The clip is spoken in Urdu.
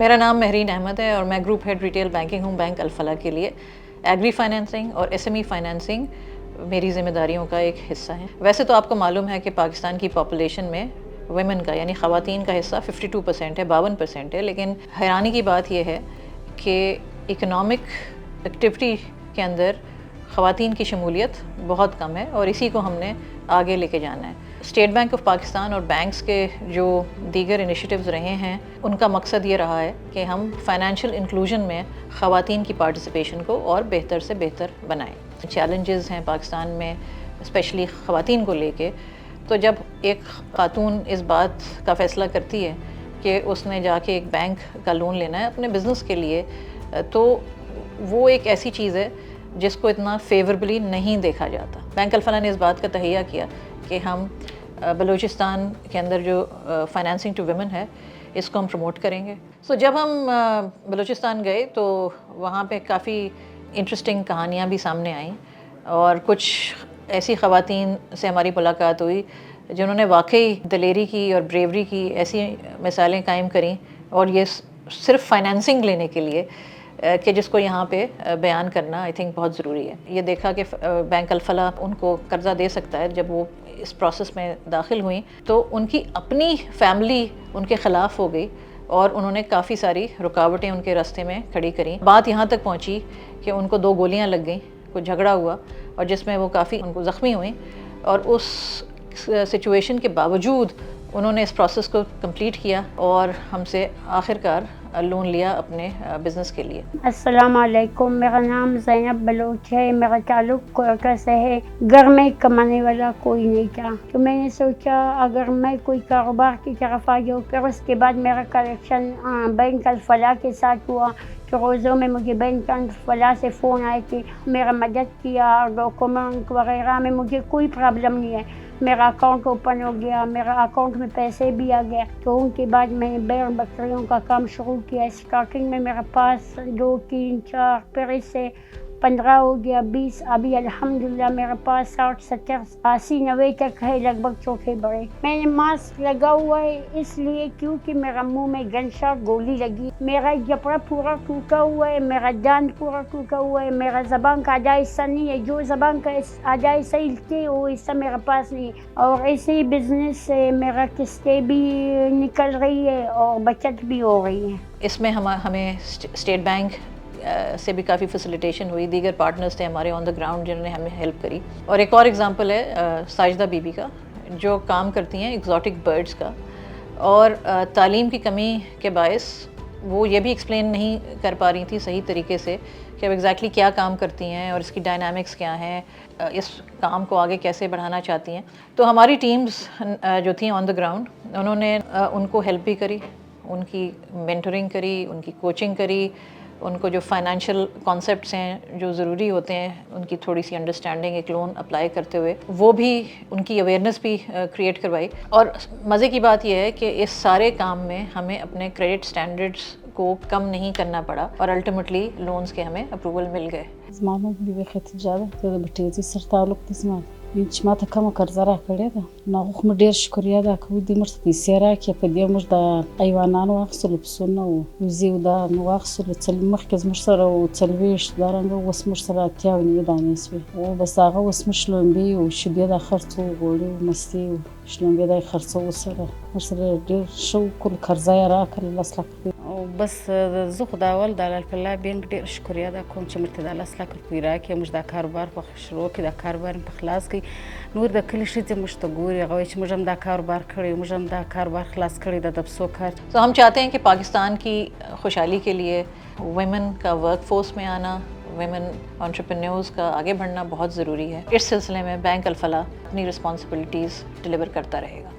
میرا نام مہرین احمد ہے اور میں گروپ ہیڈ ریٹیل بینکنگ ہوں بینک الفلاح کے لیے. ایگری فائنینسنگ اور ایس ایم ای فائنینسنگ میری ذمہ داریوں کا ایک حصہ ہے. ویسے تو آپ کو معلوم ہے کہ پاکستان کی پاپولیشن میں ویمن کا یعنی خواتین کا حصہ 52% ہے، 52% ہے، لیکن حیرانی کی بات یہ ہے کہ اکنامک ایکٹیویٹی کے اندر خواتین کی شمولیت بہت کم ہے اور اسی کو ہم نے آگے لے کے جانا ہے. اسٹیٹ بینک آف پاکستان اور بینکس کے جو دیگر انیشیٹیوز رہے ہیں ان کا مقصد یہ رہا ہے کہ ہم فائنینشیل انکلوژن میں خواتین کی پارٹیسپیشن کو اور بہتر سے بہتر بنائیں. چیلنجز ہیں پاکستان میں اسپیشلی خواتین کو لے کے. تو جب ایک خاتون اس بات کا فیصلہ کرتی ہے کہ اس نے جا کے ایک بینک کا لون لینا ہے اپنے بزنس کے لیے، تو وہ ایک ایسی چیز ہے جس کو اتنا فیوربلی نہیں دیکھا جاتا. بینک الفلاح نے اس بات کا تہیہ کیا کہ ہم بلوچستان کے اندر جو فائنینسنگ ٹو ویمن ہے اس کو ہم پروموٹ کریں گے. جب ہم بلوچستان گئے تو وہاں پہ کافی انٹرسٹنگ کہانیاں بھی سامنے آئیں اور کچھ ایسی خواتین سے ہماری ملاقات ہوئی جنہوں نے واقعی دلیری کی اور بریوری کی ایسی مثالیں قائم کریں، اور یہ صرف فائنینسنگ لینے کے لیے کہ جس کو یہاں پہ بیان کرنا آئی تھنک بہت ضروری ہے. یہ دیکھا کہ بینک الفلاح ان کو قرضہ دے سکتا ہے. جب وہ اس پروسیس میں داخل ہوئیں تو ان کی اپنی فیملی ان کے خلاف ہو گئی اور انہوں نے کافی ساری رکاوٹیں ان کے راستے میں کھڑی کریں. بات یہاں تک پہنچی کہ ان کو 2 گولیاں لگ گئیں، کوئی جھگڑا ہوا اور جس میں وہ کافی ان کو زخمی ہوئیں، اور اس سچویشن کے باوجود انہوں نے اس پروسیس کو کمپلیٹ کیا اور ہم سے آخر کار لون لیا اپنے بزنس کے لیے. السلام علیکم، میرا نام زینب بلوچ ہے. میرا تعلق کوئٹہ سے ہے. گھر میں کمانے والا کوئی نہیں تھا تو میں نے سوچا اگر میں کوئی کاروبار کی طرف آ جاؤں. پھر اس کے بعد میرا کلیکشن بینک الفلاح کے ساتھ ہوا تو روزوں میں مجھے بینک الفلاح سے فون آئے کہ میرا مدد کیا، ڈاکومنٹ وغیرہ میں مجھے کوئی پرابلم نہیں ہے. میرا اکاؤنٹ اوپن ہو گیا، میرا اکاؤنٹ میں پیسے بھی آ گئے. تو ان کے بعد میں نے بیر بکریوں کا کام شروع کیا. اسٹارٹنگ میں میرے پاس 2 3 4 پھر اس سے 15 ہو گیا، 20. ابھی الحمدللہ میرے پاس 60 70 80 90 تک ہے، لگ بھگ چوتھے بڑے. میں نے ماسک لگا ہوا ہے اس لیے کیونکہ میرا منہ میں گن شاٹ گولی لگی. میرا جبڑا پورا ٹوٹا ہوا ہے، میرا دانت پورا ٹوٹا ہوا ہے. میرا زبان کا آدھا حصہ نہیں ہے، جو زبان کا آدھا حصہ ہلتے وہ حصہ میرے پاس نہیں. اور ایسے ہی بزنس سے میرا قسطیں بھی نکل رہی ہے اور بچت بھی ہو رہی ہے. اس میں ہمیں اسٹیٹ بینک سے بھی کافی فیسیلیٹیشن ہوئی. دیگر پارٹنرز تھے ہمارے آن دا گراؤنڈ جنہوں نے ہمیں ہیلپ کری. اور ایک اور ایگزامپل ہے ساجدہ بی بی کا، جو کام کرتی ہیں ایگزاٹک برڈز کا، اور تعلیم کی کمی کے باعث وہ یہ بھی ایکسپلین نہیں کر پا رہی تھی صحیح طریقے سے کہ اب ایگزیکٹلی کیا کام کرتی ہیں اور اس کی ڈائنامکس کیا ہیں، اس کام کو آگے کیسے بڑھانا چاہتی ہیں. تو ہماری ٹیمز جو تھیں آن دا گراؤنڈ انہوں نے ان کو ہیلپ بھی کری، ان کی مینٹورنگ کری، ان کی کوچنگ کری، ان کو جو فائنینشیل کانسیپٹس ہیں جو ضروری ہوتے ہیں ان کی تھوڑی سی انڈرسٹینڈنگ ایک لون اپلائی کرتے ہوئے وہ بھی ان کی اویئرنیس بھی کریٹ کروائی. اور مزے کی بات یہ ہے کہ اس سارے کام میں ہمیں اپنے کریڈٹ سٹینڈرڈز کو کم نہیں کرنا پڑا اور الٹیمیٹلی لونز کے ہمیں اپروول مل گئے. زما نوم خدیجه ده، زه د بټیزي سره تعلق دی. زما چې ماته کومه قرضه راکړې ده نو هغه خو مو ډېر شکریه ادا کوو. دوی موږ ته پیسې راکړې، په دې موږ د حیوانانو واخیستلو، پسونه وو، وزې وو، دا مو واخیستلو. مخکې زموږ سره وو 40، دارنګه اوس موږ سره 80 دانې سوې و. بس هغه اوس موږ شلومبې وو، شیدې دا خرڅوو، غوړي وو، مستې وو، شلومبې دا یې خرڅوو. سره موږ سره ډېر ښه وکړل، قرضه یې راکړل 10 لکه. او بس زه خو د اول د الفلاح بینک ډېر شکریه ادا کوم چې موږ ته دا 10 لکه روپۍ راکړې. موږ دا کاروبار په شروع کړي، دا کاروبار په خلاص کړي. نور د کلي ښځې موږ ته ګوري، هغه وایي چې موږ هم دا کاروبار کړی، موږ هم دا کاروبار خلاص کړی د دبسو کار. تو ہم چاہتے ہیں کہ پاکستان کی خوشحالی کے لیے ویمن کا ورک فورس میں آنا، ویمن انٹرپرینیورز کا آگے بڑھنا بہت ضروری ہے. اس سلسلے میں بینک الفلاح اپنی رسپانسبلٹیز ڈیلیور کرتا رہے گا.